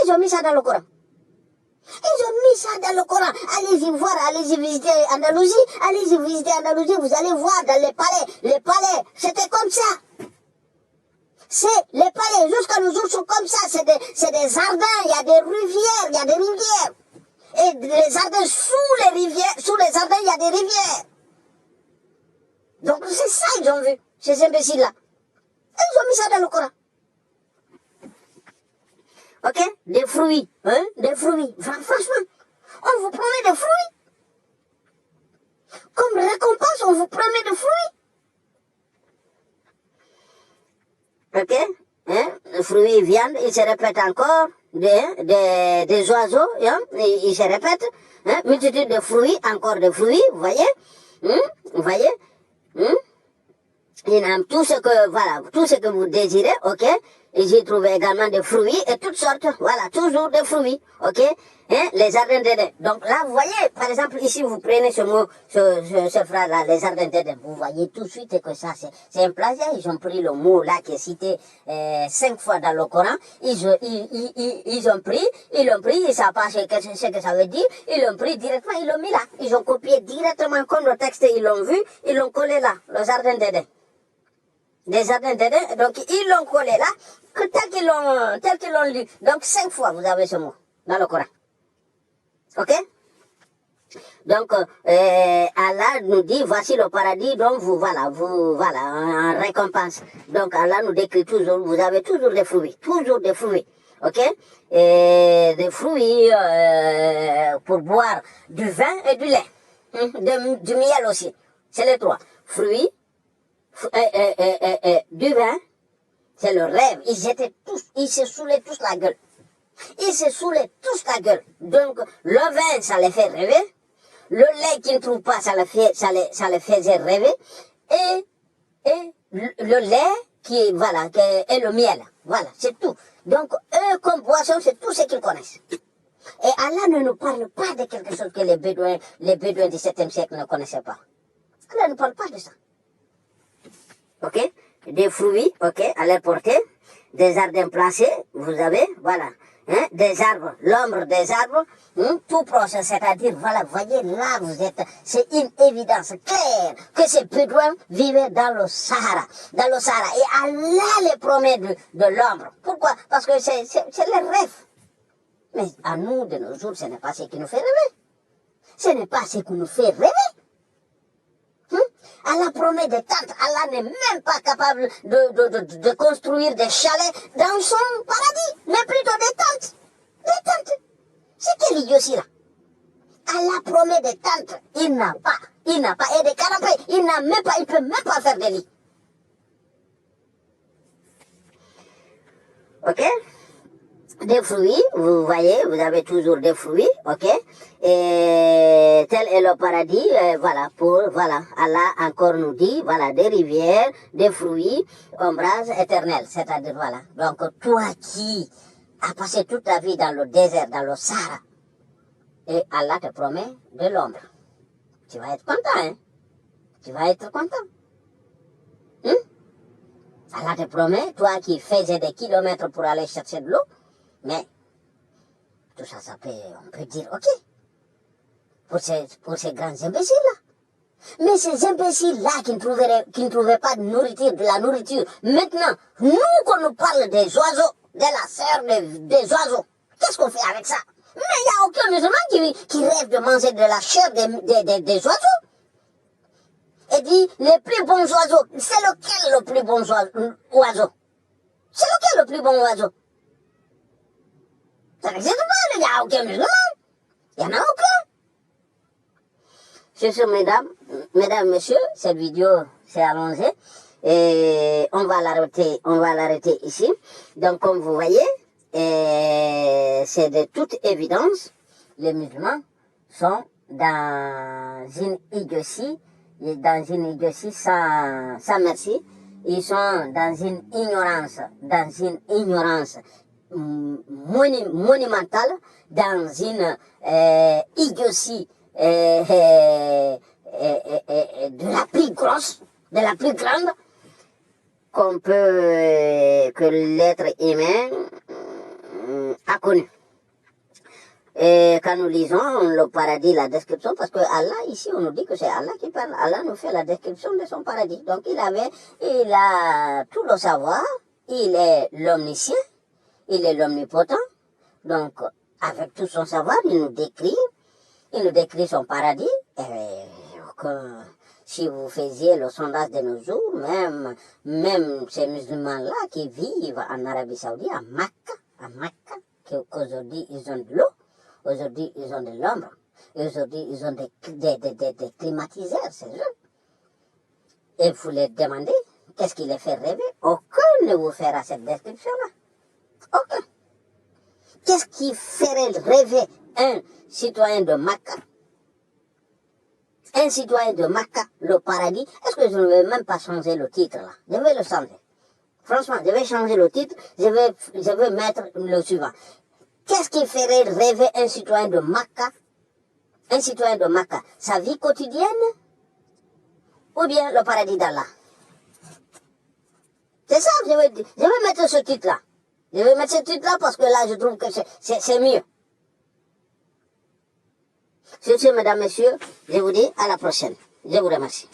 Ils ont mis ça dans le Coran. Ils ont mis ça dans le Coran. Allez-y voir, allez-y visiter Andalousie. Allez-y visiter Andalousie, vous allez voir dans les palais. Les palais, c'était comme ça. Les palais, jusqu'à nos jours, sont comme ça. C'est des jardins, il y a des rivières, Et les jardins, sous les jardins, il y a des rivières. Donc c'est ça ils ont vu, ces imbéciles-là. Ils ont mis ça dans le Coran. Ok? Des fruits. Des fruits. Franchement, on vous promet des fruits. Comme récompense, on vous promet des fruits. Ok? Fruits, viande, il se répète encore. Des oiseaux, il se répète. Multitude de fruits, encore des fruits, vous voyez? Vous voyez? Hmm? Il aime tout ce que, voilà, tout ce que vous désirez, ok? Et j'ai trouvé également des fruits et toutes sortes, voilà, toujours des fruits, ok? Hein? Les jardins d'Éden. Donc là, vous voyez, par exemple, ici, vous prenez ce mot, ce phrase-là, les jardins d'Éden. Vous voyez tout de suite que ça, c'est un plagiat. Ils ont pris le mot là qui est cité 5 fois dans le Coran. Ils l'ont pris, ils ne savent pas ce que ça veut dire. Ils l'ont pris directement, ils l'ont mis là. Ils ont copié directement comme le texte, ils l'ont vu, ils l'ont collé là, le jardin d'Éden. Des jardins d'Éden, donc ils l'ont collé là, tel qu'ils l'ont lu. Donc 5 fois vous avez ce mot dans le Coran. Ok? Donc Allah nous dit, voici le paradis, donc vous voilà, en récompense. Donc Allah nous décrit toujours, vous avez toujours des fruits, ok? Et des fruits pour boire du vin et du lait, du miel aussi. C'est les trois. Fruits, du vin, c'est le rêve. Ils se saoulaient tous la gueule. Donc, le vin, ça les fait rêver. Le lait qu'ils ne trouvent pas, ça les faisait rêver. Et le lait, et le miel. Voilà, c'est tout. Donc, eux, comme boisson, c'est tout ce qu'ils connaissent. Et Allah ne nous parle pas de quelque chose que les Bédouins du 7e siècle ne connaissaient pas. Allah ne parle pas de ça. Ok, des fruits, ok, à leur portée, des jardins placés, vous avez, voilà, hein, des arbres, l'ombre des arbres, tout proche, c'est-à-dire, voilà, voyez, là, c'est une évidence claire que ces Bédouins vivaient dans le Sahara, et Allah les promet de l'ombre. Pourquoi? Parce que c'est leur rêve. Mais à nous, de nos jours, ce n'est pas ce qui nous fait rêver. Ce n'est pas ce qui nous fait rêver. Allah promet des tentes. Allah n'est même pas capable de construire des chalets dans son paradis, mais plutôt des tentes. Des tentes. C'est quel idiotie là? Allah promet des tentes. Il n'a pas. Et des canapés. Il peut même pas faire des lits. Ok? Des fruits, vous voyez, vous avez toujours des fruits, ok? Et tel est le paradis, Allah encore nous dit, voilà, des rivières, des fruits, ombrage éternel, c'est-à-dire, voilà. Donc, toi qui as passé toute ta vie dans le désert, dans le Sahara, et Allah te promet de l'ombre, tu vas être content, hein? Tu vas être content. Allah te promet, toi qui faisais des kilomètres pour aller chercher de l'eau, mais tout ça, on peut dire, ok, pour ces grands imbéciles-là. Mais ces imbéciles-là qui ne trouvaient pas de la nourriture, maintenant, nous qu'on nous parle des oiseaux, de la sœur des oiseaux, qu'est-ce qu'on fait avec ça? Mais il n'y a aucun musulman qui rêve de manger de la chair des oiseaux. Et dit, les plus bons oiseaux, c'est lequel le plus bon oiseau? C'est lequel le plus bon oiseau? Ça n'existe pas, il n'y a aucun musulman. Il n'y en a aucun. C'est sûr, mesdames, messieurs, cette vidéo s'est allongée. Et on va l'arrêter ici. Donc, comme vous voyez, c'est de toute évidence, les musulmans sont dans une idiotie sans merci. Ils sont dans une ignorance monumentale, dans une idiotie de la plus grosse, de la plus grande que l'être humain a connu. Et quand nous lisons le paradis, la description, parce que Allah, ici, on nous dit que c'est Allah qui parle. Allah nous fait la description de son paradis. Donc, il a tout le savoir. Il est l'omniscient. Il est l'omnipotent. Donc, avec tout son savoir, il nous décrit son paradis. Et si vous faisiez le sondage de nos jours, même ces musulmans-là qui vivent en Arabie Saoudite, à Makka, qu'aujourd'hui ils ont de l'eau, aujourd'hui ils ont de l'ombre, aujourd'hui ils ont des climatiseurs, c'est eux. Et vous les demandez, qu'est-ce qui les fait rêver? Aucun ne vous fera cette description-là. Aucun. Qu'est-ce qui ferait rêver un citoyen de Makka Un citoyen de Makka, le paradis. Est-ce que je ne vais même pas changer le titre là? Je vais le changer. Franchement, je vais changer le titre. Je vais mettre le suivant. Qu'est-ce qui ferait rêver un citoyen de Makka? Un citoyen de Makka, sa vie quotidienne ou bien le paradis d'Allah? C'est ça que je vais dire. Je vais mettre ce titre-là. Je vais mettre ce titre-là parce que là, je trouve que c'est mieux. Sur ce, mesdames, messieurs, je vous dis à la prochaine. Je vous remercie.